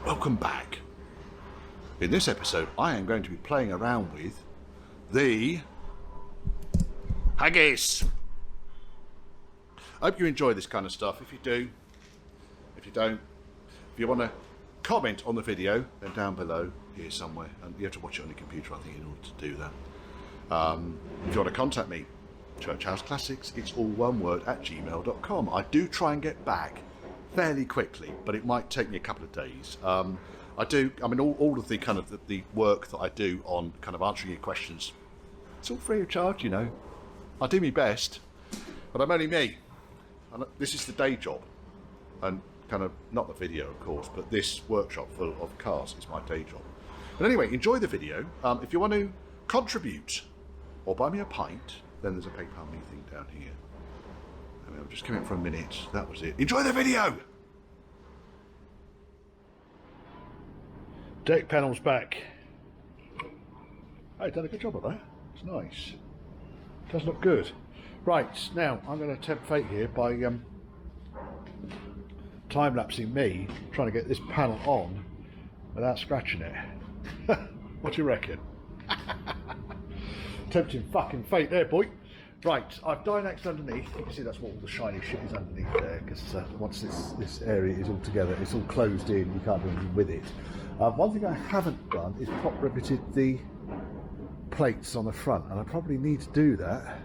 Welcome back. In this episode, I am going to be playing around with the Haggis. I hope you enjoy this kind of stuff. If you do, if you don't, if you want to comment on the video, then down below here somewhere. And you have to watch it on your computer, I think, in order to do that. If you want to contact me, churchhouseclassics, it's all one word, @gmail.com. I do try and get back fairly quickly, but it might take me a couple of days. I mean, all of the kind of the work that I do on kind of answering your questions, it's all free of charge, you know. I do my best, but I'm only me. And this is the day job, and kind of not the video, of course, but this workshop full of cars is my day job. But anyway, enjoy the video. If you want to contribute or buy me a pint, then there's a PayPal me thing down here. I'm just coming for a minute. That was it. Enjoy the video! Deck panels back. Hey, done a good job of that. It's nice. Does look good. Right, now I'm going to tempt fate here by time-lapsing me trying to get this panel on without scratching it. What do you reckon? Tempting fucking fate there, boy. Right, I've Dynaxed underneath. You can see that's what all the shiny shit is underneath there, because once this area is all together, it's all closed in, you can't do anything with it. One thing I haven't done is prop riveted the plates on the front, and I probably need to do that.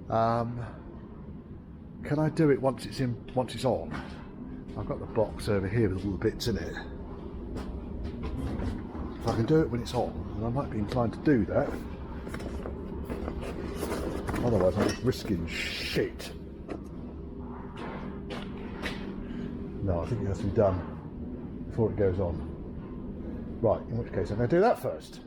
Can I do it once it's on? I've got the box over here with all the bits in it. If I can do it when it's on, then I might be inclined to do that. Otherwise I'm just risking shit. No, I think it has to be done before it goes on. Right, in which case I'm going to do that first.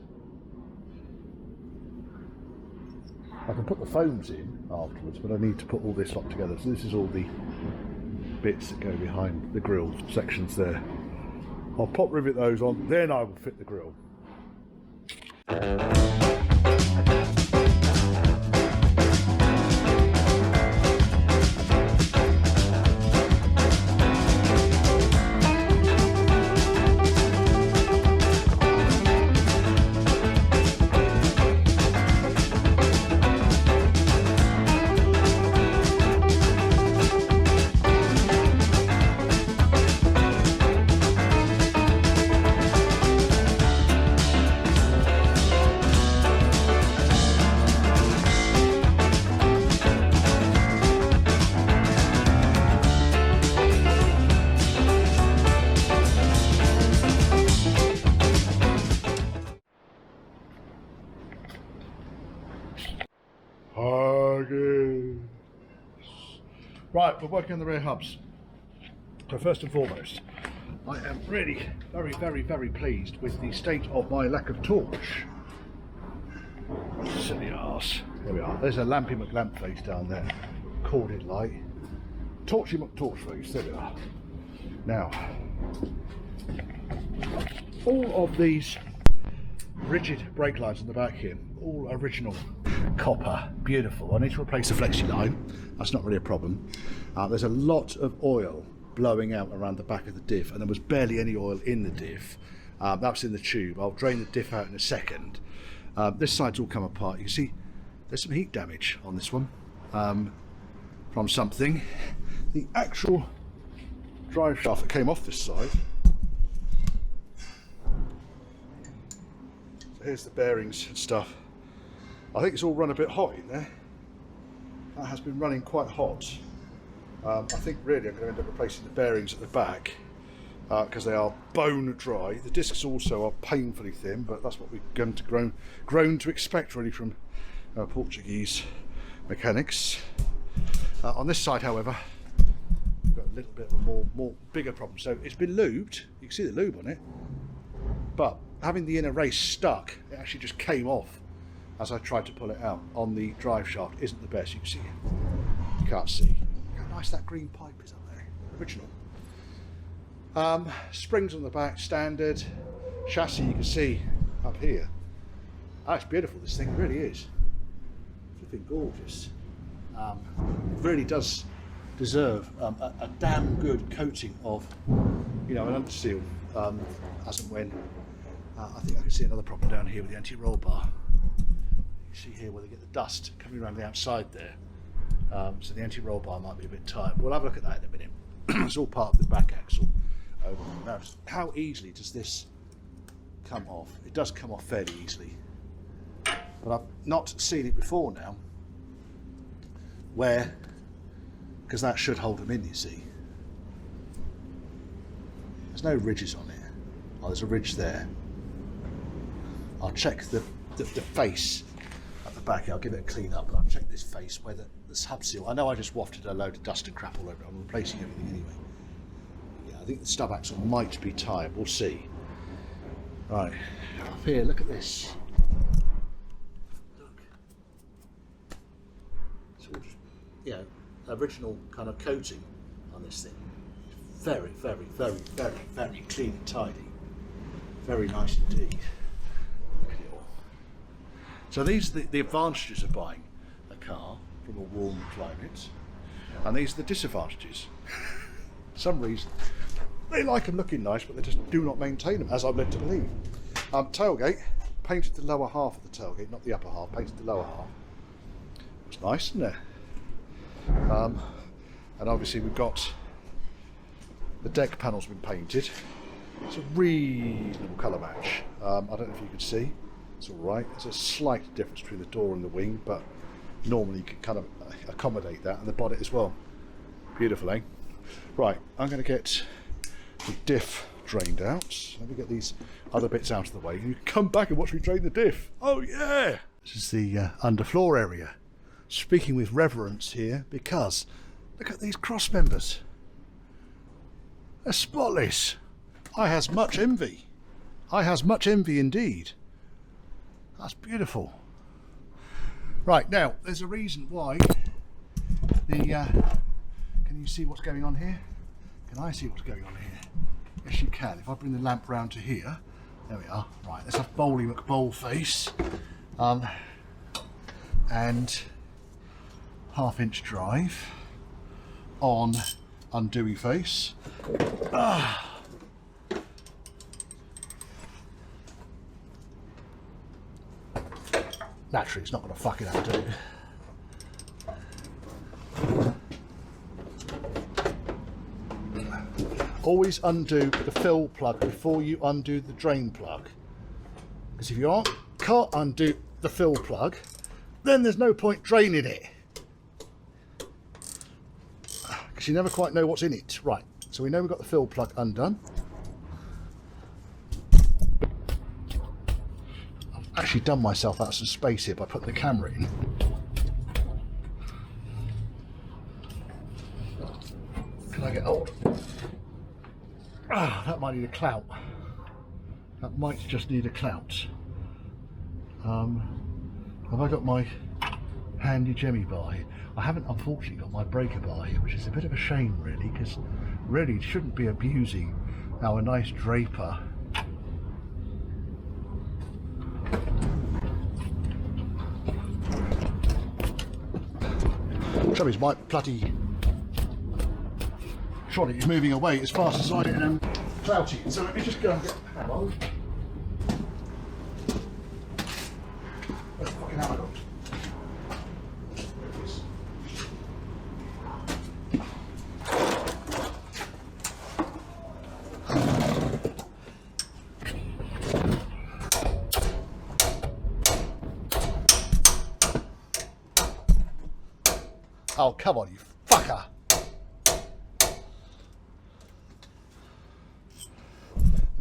I can put the foams in afterwards, but I need to put all this lot together. So this is all the bits that go behind the grille sections there. I'll pop rivet those on, then I will fit the grille. Right, we're working on the rear hubs. So first and foremost, I am really very pleased with the state of my lack of torch. Silly arse. There we are. There's a Lampy McLamp face down there. Corded light. Torchy McTorch face. There we are. Now, all of these rigid brake lines on the back here, all original copper, beautiful. I need to replace the flexi line. That's not really a problem. There's a lot of oil blowing out around the back of the diff, and there was barely any oil in the diff. That's in the tube. I'll drain the diff out in a second. This side's all come apart. You can see there's some heat damage on this one from something. The actual drive shaft that came off this side. So here's the bearings and stuff. I think it's all run a bit hot in there. That has been running quite hot. I think really I'm going to end up replacing the bearings at the back because they are bone dry. The discs also are painfully thin, but that's what we've grown to expect really from Portuguese mechanics. On this side, however, we've got a little bit of a more bigger problem. So it's been lubed. You can see the lube on it, but having the inner race stuck, it actually just came off as I tried to pull it out on the drive shaft. Isn't the best. You can see it. You can't see. Look how nice that green pipe is up there. Original. Springs on the back, standard. Chassis you can see up here. Oh, it's beautiful. This thing really is. Flipping gorgeous. It really does deserve a damn good coating of you know, an underseal as and when. I think I can see another problem down here with the anti-roll bar. You see here where they get the dust coming around the outside there. So the anti-roll bar might be a bit tight. We'll have a look at that in a minute. It's all part of the back axle. Now, how easily does this come off? It does come off fairly easily, but I've not seen it before now where, because that should hold them in, you see. There's no ridges on it. Oh, there's a ridge there. I'll check the face at the back. I'll give it a clean up. I'll check this face where the hub seal. I know I just wafted a load of dust and crap all over it. I'm replacing everything anyway. Yeah, I think the stub axle might be tired. We'll see. Right, up here, look at this. Look. So, you know, original kind of coating on this thing. Very, very, very, very, very clean and tidy. Very nice indeed. Look at it all. So these are the advantages of buying a car from a warm climate, and these are the disadvantages. For some reason, they like them looking nice, but they just do not maintain them, as I'm led to believe. Tailgate, painted the lower half of the tailgate, not the upper half, painted the lower half. It's nice, isn't it? And obviously we've got the deck panel's been painted. It's a reasonable colour match. I don't know if you can see. It's all right. There's a slight difference between the door and the wing, but normally you can kind of accommodate that, and the bonnet as well. Beautiful, eh? Right, I'm going to get the diff drained out. Let me get these other bits out of the way. You can come back and watch me drain the diff. Oh yeah! This is the underfloor area. Speaking with reverence here, because look at these cross members. They're spotless. I has much envy. I has much envy indeed. That's beautiful. Right, now there's a reason why the can you see what's going on here? Can I see what's going on here? Yes, you can. If I bring the lamp round to here, there we are. Right, let's have Bowley McBowl-face, and half-inch drive on Undewey face. Naturally, it's not going to fucking undo. Always undo the fill plug before you undo the drain plug. Because if you can't undo the fill plug, then there's no point draining it. Because you never quite know what's in it. Right, so we know we've got the fill plug undone. I've actually done myself out some space here by putting the camera in. Can I get hold? That might need a clout. That might just need a clout. Have I got my handy jemmy bar here? I haven't unfortunately got my breaker bar here, which is a bit of a shame really, because really shouldn't be abusing our nice draper. Trouble is my bloody trolley is moving away as fast as I am clouting, so let me just go and get the hammer. Where's the fucking hammer gone? There it is. Oh, come on, you fucker!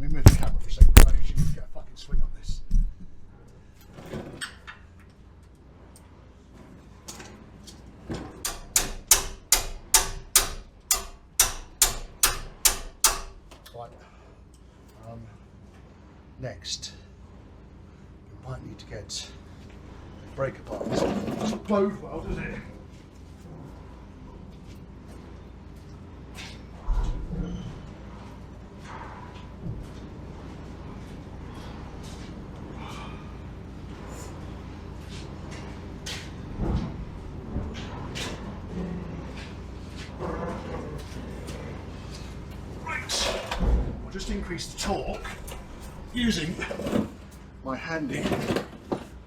Let me move the camera for a second. I actually need to get a fucking swing on this. Right. Next, we might need to get the breaker bar. This doesn't close well, does it? just increase the torque using my handy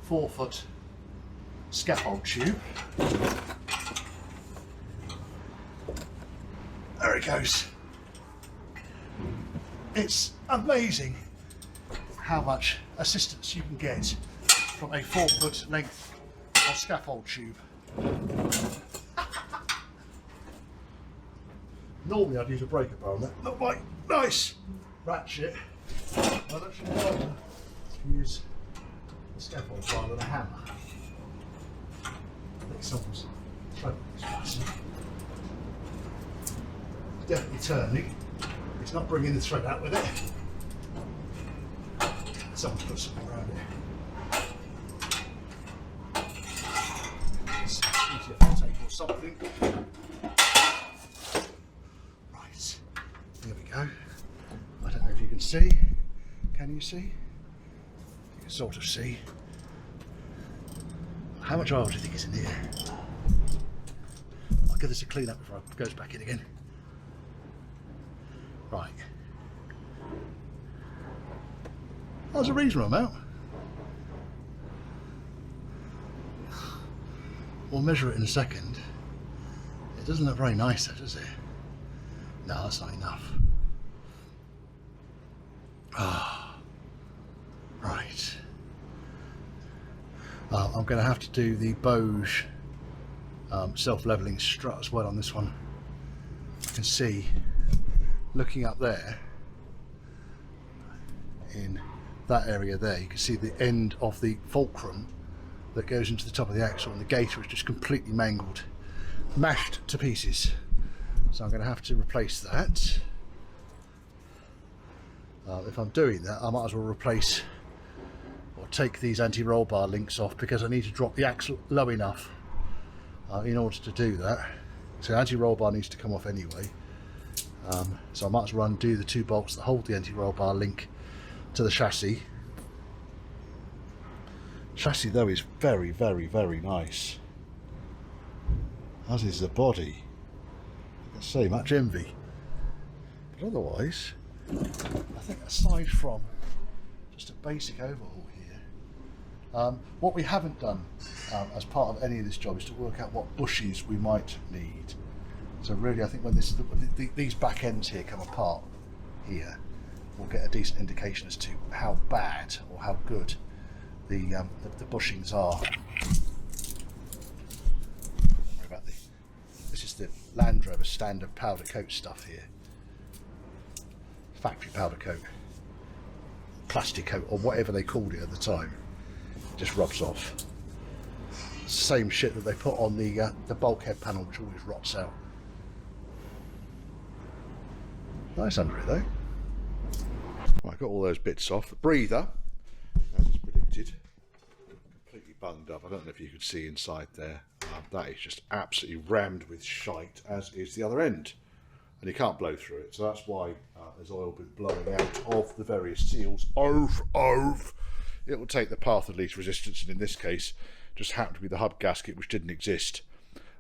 4-foot scaffold tube. There it goes. It's amazing how much assistance you can get from a 4-foot length of scaffold tube. Normally I'd use a breaker bar on that, not my nice ratchet. I'd actually rather use a scaffold bar than a hammer. I think someone's thrown this button. It's definitely turning. It's not bringing the thread out with it. Someone's put something around it. It's easier to take or something. Right, there we go. I don't know if you can see. Can you see? You can sort of see. How much oil do you think is in here? I'll give this a clean up before it goes back in again. Right. That's a reasonable amount. We'll measure it in a second. It doesn't look very nice though, does it? No, that's not enough. Ah, right. I'm going to have to do the Bose self-leveling strut as well on this one. You can see, looking up there, in that area there, you can see the end of the fulcrum that goes into the top of the axle, and the gator is just completely mangled, mashed to pieces. So I'm going to have to replace that. If I'm doing that, I might as well replace or take these anti-roll bar links off, because I need to drop the axle low enough in order to do that. So anti-roll bar needs to come off anyway. So I might as well undo the 2 bolts that hold the anti-roll bar link to the chassis. Chassis though is very, very, very nice, as is the body. I can say much envy. But otherwise, I think aside from just a basic overhaul here, what we haven't done as part of any of this job is to work out what bushes we might need. So really, I think when these back ends here come apart here, we'll get a decent indication as to how bad or how good the bushings are. Don't worry about this is the Land Rover standard powder coat stuff here. Factory powder coat, plastic coat, or whatever they called it at the time. It just rubs off. Same shit that they put on the bulkhead panel, which always rots out. Nice under it though. Right, I got all those bits off. The breather, as is predicted, completely bunged up. I don't know if you could see inside there. That is just absolutely rammed with shite, as is the other end. And you can't blow through it. So that's why there's oil been blowing out of the various seals. It will take the path of least resistance, and in this case, just happened to be the hub gasket, which didn't exist.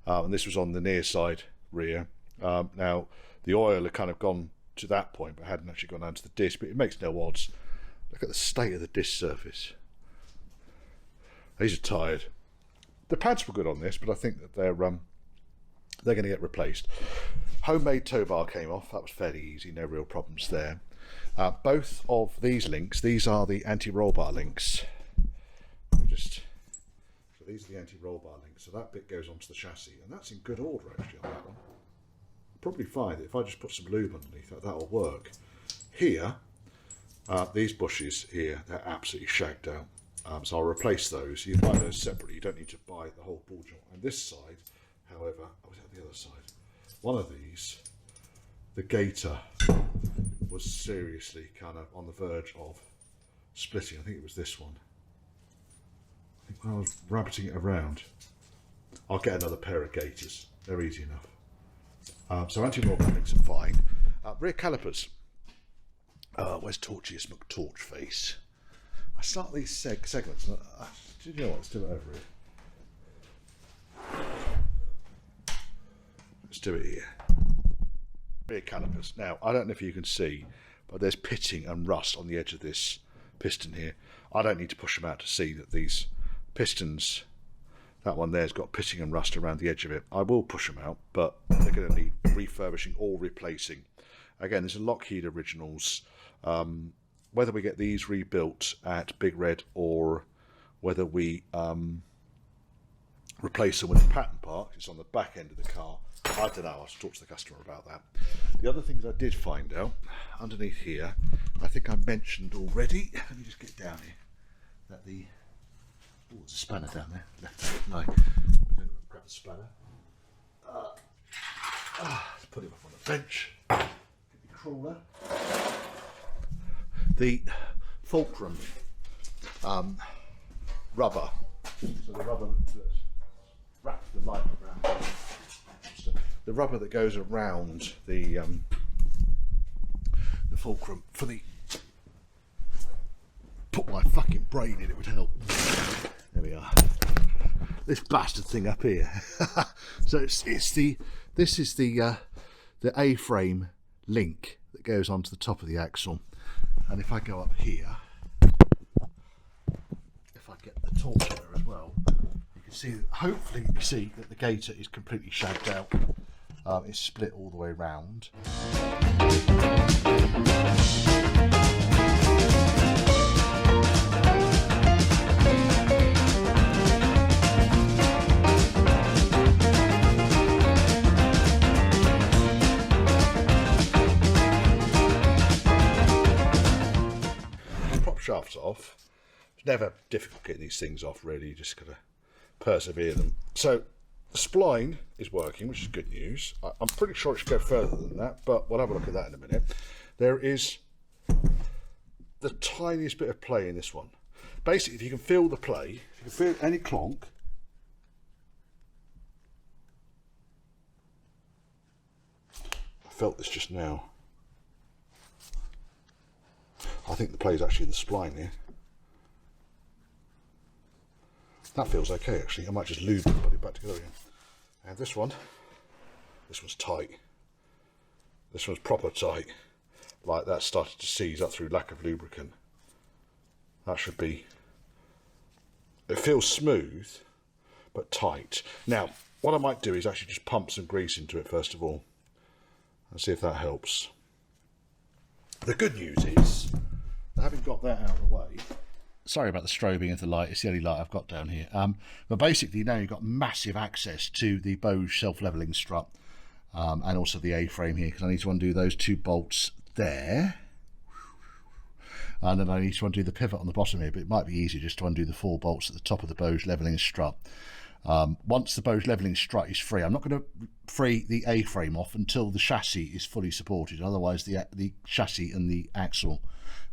And this was on the near side rear. Now, the oil had kind of gone to that point, but hadn't actually gone down to the disc, but it makes no odds. Look at the state of the disc surface. These are tired. The pads were good on this, but I think that they're going to get replaced. Homemade tow bar came off. That was fairly easy, no real problems there. Both of these links, these are the anti-roll bar links. So these are the anti-roll bar links, so that bit goes onto the chassis, and that's in good order actually on that one. Probably find that if I just put some lube underneath that, that'll work. Here, these bushes here, they're absolutely shagged out. So I'll replace those. You buy those separately, you don't need to buy the whole ball joint. And this side, however, was it the other side? One of these, the gator, was seriously kind of on the verge of splitting. I think it was this one. I think when I was rabbiting it around, I'll get another pair of gators. They're easy enough. So anti-roll links are fine. Rear calipers. Where's Torchiest McTorchface? I start these segments. Do you know what? Let's do it over here. Let's do it here. Rear calipers. Now, I don't know if you can see but there's pitting and rust on the edge of this piston here. I don't need to push them out to see that these pistons, that one there's got pitting and rust around the edge of it. I will push them out, but they're going to need refurbishing or replacing. Again, there's a Lockheed originals. Whether we get these rebuilt at Big Red or whether we replace them with the pattern part, it's on the back end of the car. I don't know, I'll talk to the customer about that. The other things I did find out underneath here, I think I mentioned already, let me just get down here, that the, oh, there's a spanner down there, left, no, we're going to grab the spanner. Let's put him up on the bench, get the crawler. The fulcrum rubber, so the rubber that wraps the light around, the rubber that goes around the fulcrum for the, put my fucking brain in, it would help. There we are. This bastard thing up here. So this is the A-frame link that goes onto the top of the axle. And if I go up here, if I get the torch there as well, you can see, hopefully you see that the gator is completely shagged out. It's split all the way round. Shafts off. It's never difficult getting these things off, really. You just gotta persevere them. So the spline is working, which is good news. I'm pretty sure it should go further than that, but we'll have a look at that in a minute. There is the tiniest bit of play in this one. Basically, if you can feel the play, if you can feel any clonk, I felt this just now. I think the play is actually in the spline here. That feels okay, actually. I might just lube and put it back together again. And this one's tight. This one's proper tight. Like that started to seize up through lack of lubricant. That should be, it feels smooth, but tight. Now, what I might do is actually just pump some grease into it first of all, and see if that helps. The good news is, having got that out of the way, sorry about the strobing of the light, it's the only light I've got down here, but basically now you've got massive access to the Bose self-leveling strut, and also the A-frame here, because I need to undo those two bolts there, and then I need to undo the pivot on the bottom here, but it might be easier just to undo the 4 bolts at the top of the Bose leveling strut. Once the Bose leveling strut is free, I'm not going to free the A-frame off until the chassis is fully supported, otherwise the chassis and the axle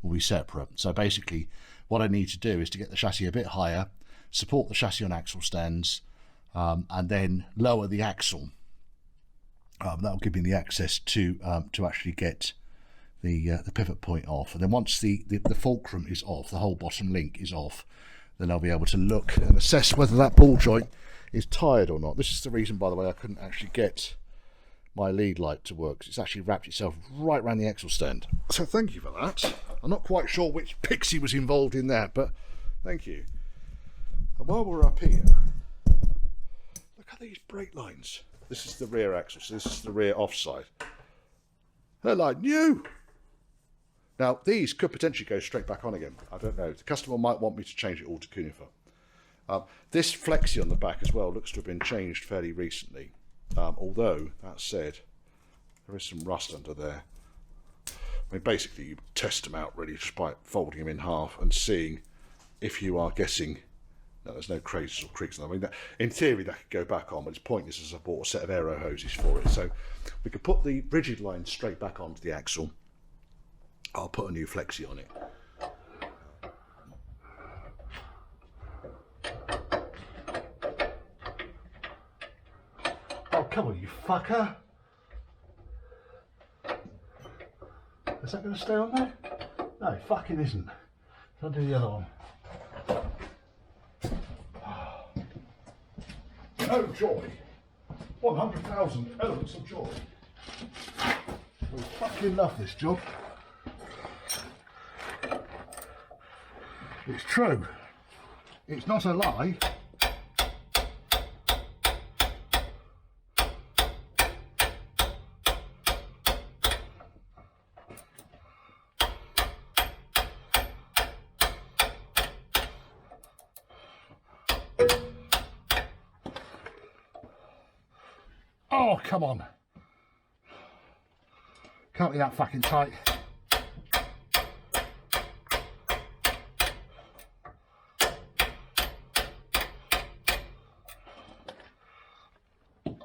will be separate. So basically what I need to do is to get the chassis a bit higher, support the chassis on axle stands, and then lower the axle. That will give me the access to actually get the pivot point off, and then once the fulcrum is off, the whole bottom link is off, then I'll be able to look and assess whether that ball joint is tired or not. This is the reason, by the way, I couldn't actually get my lead light to work, 'cause it's actually wrapped itself right around the axle stand. So thank you for that. I'm not quite sure which pixie was involved in that, but thank you. And while we're up here, look at these brake lines. This is the rear axle, so this is the rear offside. They're like new. Now these could potentially go straight back on again. I don't know. The customer might want me to change it all to cunifer. This flexi on the back as well looks to have been changed fairly recently. Although, that said, there is some rust under there. I mean, basically you test them out really just by folding them in half and seeing if you are getting, no, there's no crazes or creaks. I mean, that, in theory that could go back on, but it's pointless as I bought a set of aero hoses for it. So we could put the rigid line straight back onto the axle. I'll put a new flexi on it. Oh, come on, you fucker. Is that going to stay on there? No, it fucking isn't. I'll do the other one. Oh, joy. 100,000 elements of joy. We fucking love this job. It's true. It's not a lie. Oh, come on. Can't be that fucking tight.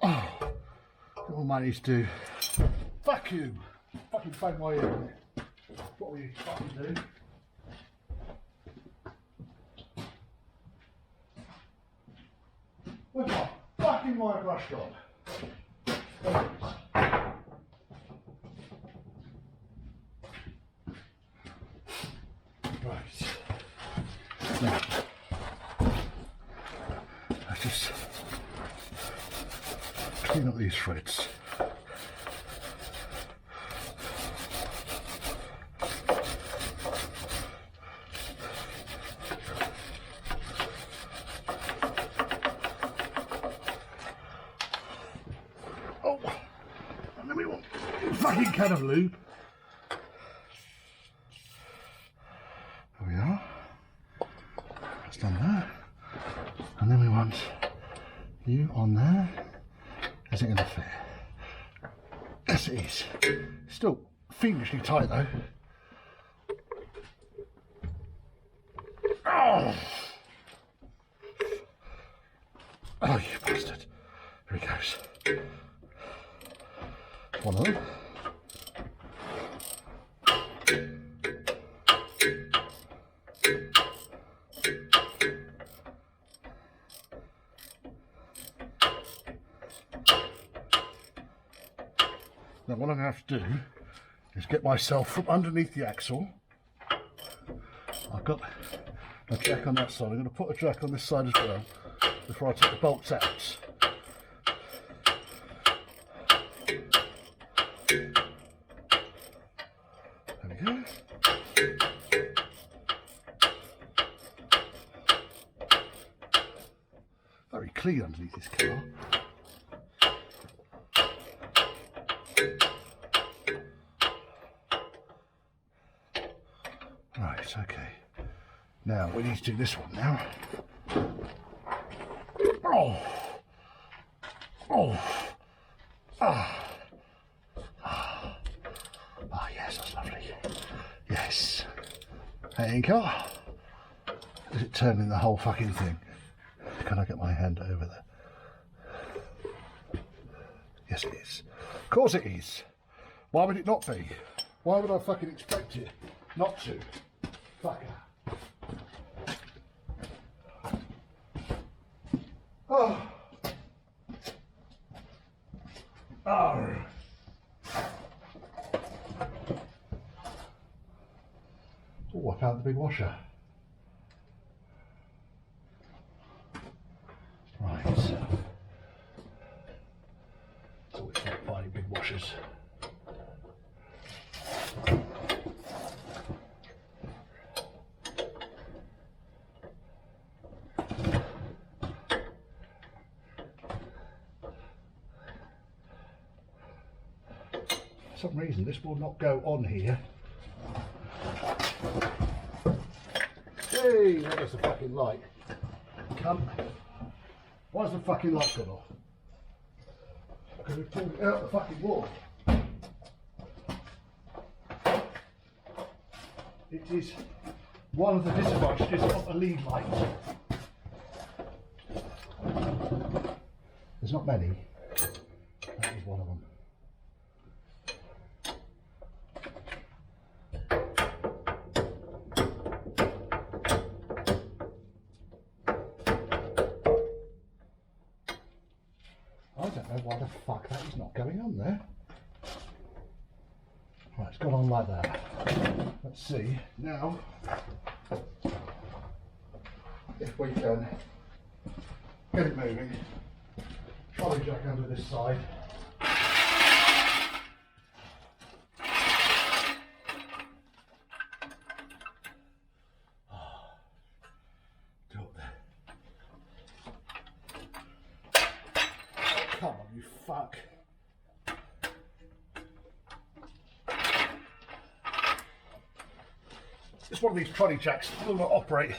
Oh, all managed to. Fuck you. Fucking phone my ear. What will you fucking do? Where's my fucking wire brush gone? Right. Now, let's just clean up these threads. Oh, and then we want a fucking can of lube. There we are. That's done that. And then we want you on there. Is it going to fit? Yes, it is. Still fiendishly tight though. Oh! Oh, you bastard. Here he goes. One of them. Now what I'm going to have to do is get myself from underneath the axle. I've got a jack on that side. I'm going to put a jack on this side as well before I take the bolts out. There we go. Very clean underneath this car. Right, okay. Now we need to do this one now. Oh! Oh! Ah! Ah! Oh, yes, that's lovely. Yes. Anchor. Is it turning the whole fucking thing? Can I get my hand over there? Yes, it is. Of course it is. Why would it not be? Why would I fucking expect it not to? Fucker. Oh. Oh. Oh, I found the big washer. Right. Oh, it's not finding big washers. For some reason this will not go on here. Hey, there's the fucking light. Cunt. Why's the fucking light gone off? Because we pulled it out the fucking wall. It is one of the disadvantages of a lead light. There's not many. That is one of them. I don't know why the fuck that is not going on there. Right, it's gone on like that. Let's see now if we can get it moving. Trolley jack under this side. It's one of these trolley jacks. It will not operate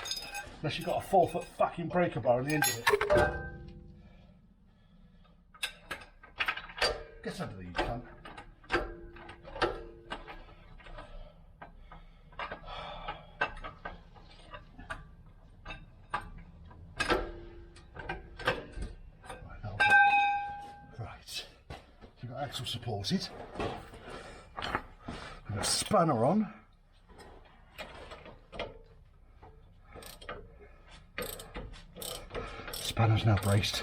unless you've got a 4-foot fucking breaker bar on the end of it. Get under there, you cunt. Axle supported. We've got a spanner on. Spanner's now braced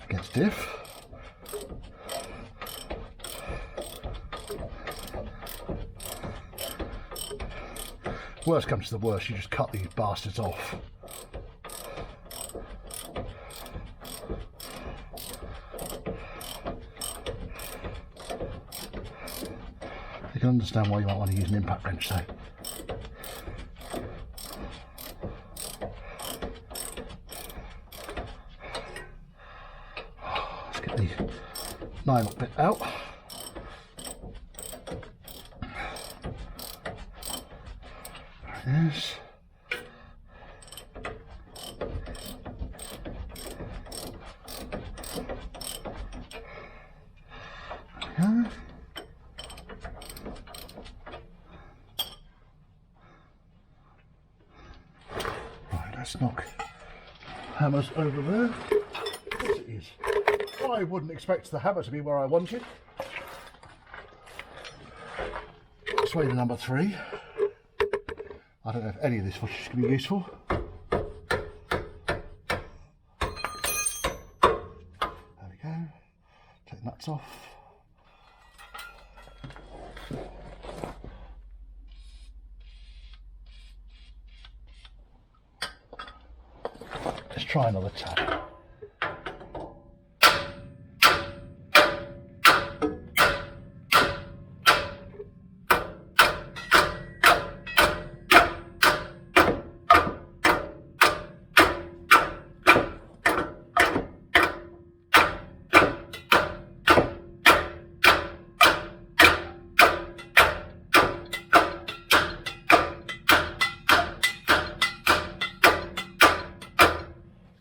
against diff. Worst comes to the worst, you just cut these bastards off. You can understand why you might want to use an impact wrench though. Let's get the nylon bit out. There it is. There. Let's knock hammers over there. Of course it is. I wouldn't expect the hammer to be where I want it. This way to number 3. I don't know if any of this footage is going to be useful. There we go. Take the nuts off. Let's try another tap.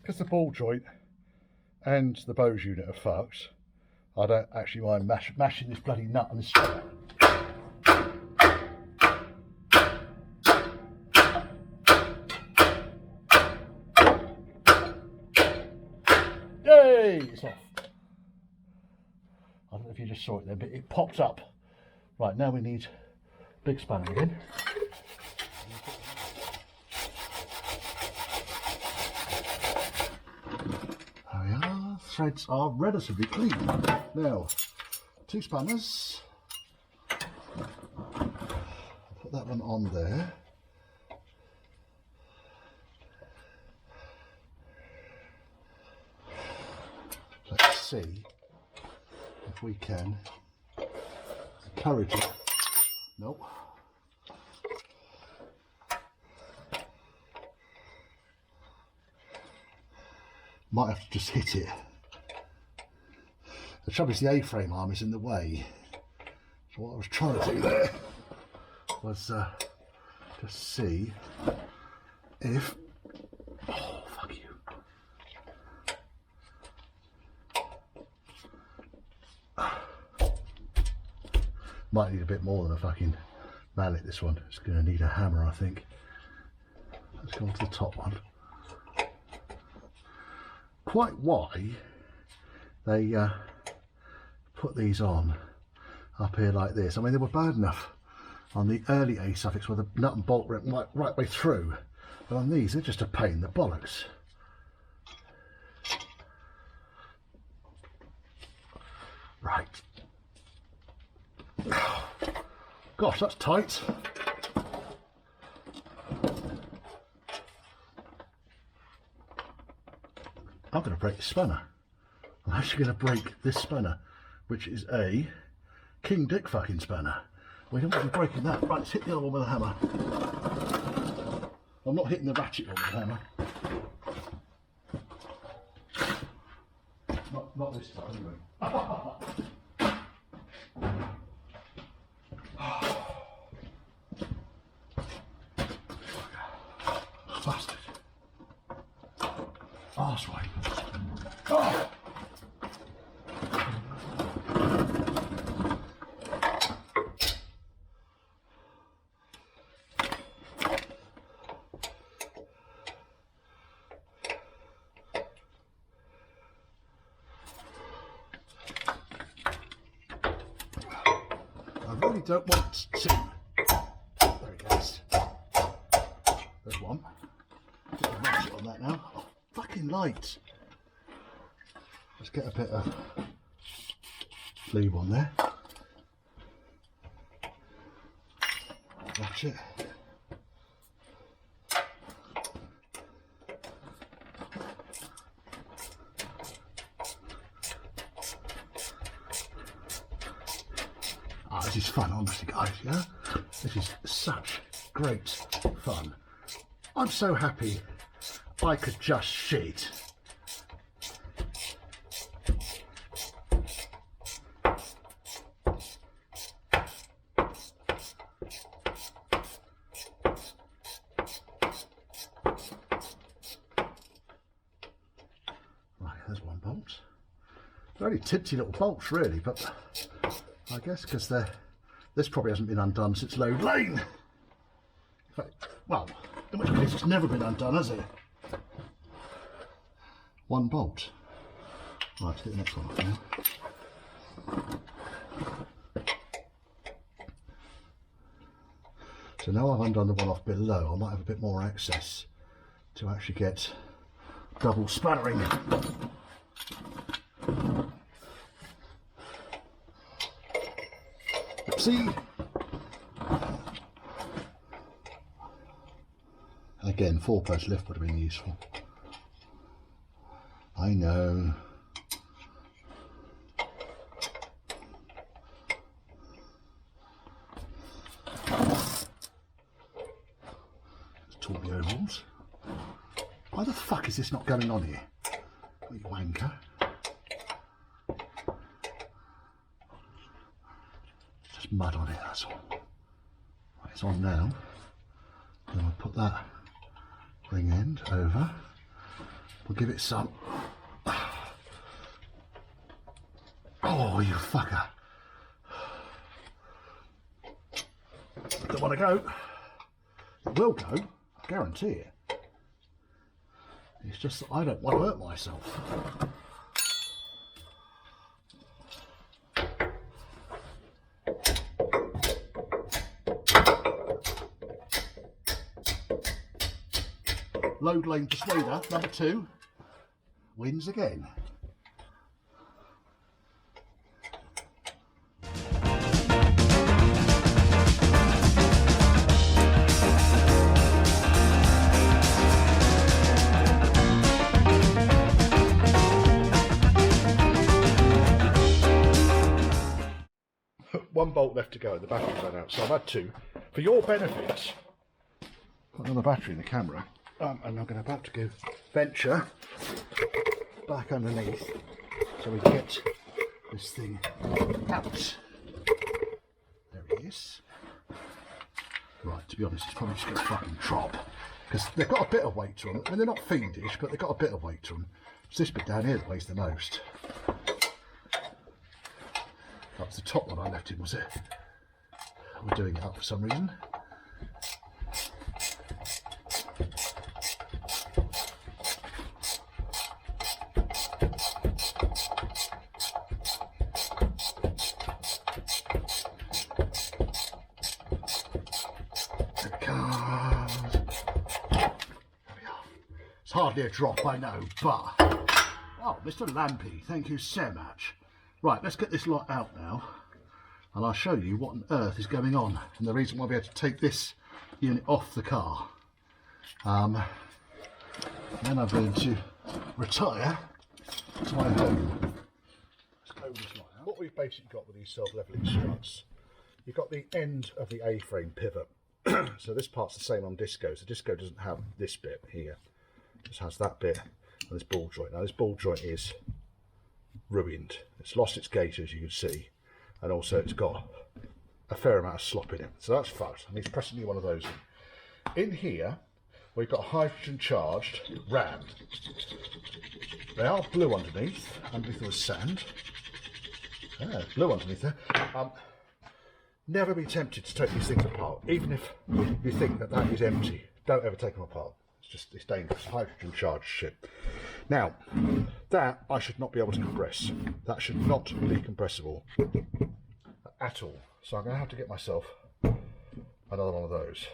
Because the ball joint and the Bose unit are fucked, I don't actually mind mashing this bloody nut on this strap. Yay! It's off. I don't know if you just saw it there, but it popped up. Right, now we need big spanner again. Threads are relatively clean. Now, 2 spanners. Put that one on there. Let's see if we can encourage it. Nope. Might have to just hit it. The trouble is the A-frame arm is in the way. So what I was trying to do there was just see if... Oh, fuck you. Might need a bit more than a fucking mallet, this one. It's going to need a hammer, I think. Let's go on to the top one. Quite why they put these on up here like this. I mean, they were bad enough on the early a-suffix where the nut and bolt went right way through, but on these they're just a pain in the bollocks. Right. Gosh, that's tight. I'm going to break the spanner. I'm actually going to break this spanner, which is a King Dick fucking spanner. We don't want to be breaking that. Right, let's hit the other one with a hammer. I'm not hitting the ratchet one with a hammer. Not this time, anyway. arse way. Oh. I really don't want to. There it goes. There's one. Put the ratchet on that now. Oh, fucking light. Let's get a bit of lube on there. Ratchet. This is fun, honestly, guys, yeah? This is such great fun. I'm so happy I could just shit. Right, there's one bolt. They're only tipsy little bolts, really, but I guess because this probably hasn't been undone since Load Lane. In fact, well, in which case it's never been undone, has it? One bolt. Right, let's get the next one off now. So now I've undone the one off below, I might have a bit more access to actually get double sputtering. See? Again, 4-post lift would have been useful. I know. Let's talk the ovals. Why the fuck is this not going on here? You wanker. Just mud on it, that's all. Right, it's on now. Then we'll put that ring end over. We'll give it some. Oh, you fucker. Don't want to go. It will go, I guarantee it. It's just that I don't want to hurt myself. Load Lane Persuader, number 2, wins again. One bolt left to go, the battery's run out, so I've had 2. For your benefit, got another battery in the camera. And I'm about to go venture back underneath so we can get this thing out. There he is. Right, to be honest, it's probably just going to fucking drop because they've got a bit of weight to them. I mean, they're not fiendish, but they've got a bit of weight to them. It's this bit down here that weighs the most. That was the top one I left in, was it? We're doing it up for some reason. Hardly a drop, I know, but oh, Mr. Lampy, thank you so much. Right, let's get this lot out now, and I'll show you what on earth is going on and the reason why we had to take this unit off the car. Then I'm going to retire to my home. Let's go this lot out. What we've basically got with these self-leveling struts, you've got the end of the A-frame pivot. So this part's the same on Discos. The Disco doesn't have this bit here. Just has that bit and this ball joint. Now this ball joint is ruined. It's lost its gauge, as you can see, and also it's got a fair amount of slop in it. So that's fucked. I need to press a new one of those in. In here we've got hydrogen charged RAM. They are blue underneath. Underneath there was sand. Yeah, blue underneath there. Never be tempted to take these things apart, even if you think that that is empty. Don't ever take them apart. It's dangerous. Hydrogen charged shit. Now, that I should not be able to compress. That should not be compressible at all. So I'm going to have to get myself another one of those.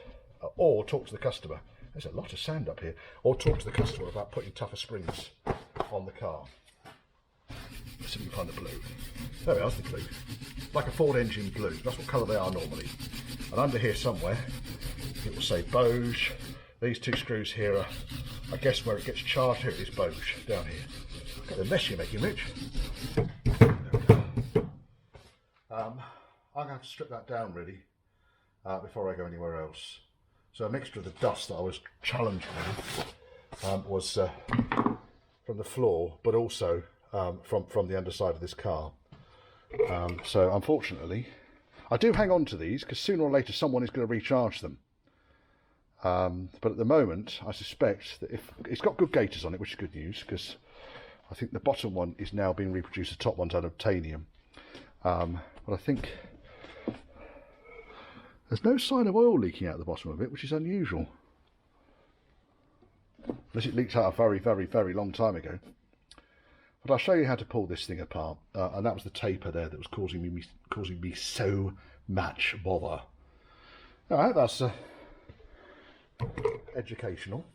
Or talk to the customer. There's a lot of sand up here. Or talk to the customer about putting tougher springs on the car. Let's see if we can find the blue. There we are, that's the blue. Like a Ford engine blue. That's what colour they are normally. And under here somewhere, it will say Bose. These two screws here are, I guess, where it gets charged. Here it is, Bose, down here. Look at the mess you're making, Rich. I'm going to have to strip that down, really, before I go anywhere else. So a mixture of the dust that I was challenged with was from the floor, but also from the underside of this car. So unfortunately, I do hang on to these because sooner or later someone is going to recharge them. But at the moment, I suspect that if it's got good gaiters on it, which is good news, because I think the bottom one is now being reproduced, the top one's out of titanium. But I think there's no sign of oil leaking out the bottom of it, which is unusual. Unless it leaked out a very, very, very long time ago. But I'll show you how to pull this thing apart, and that was the taper there that was causing me so much bother. All right, that's educational.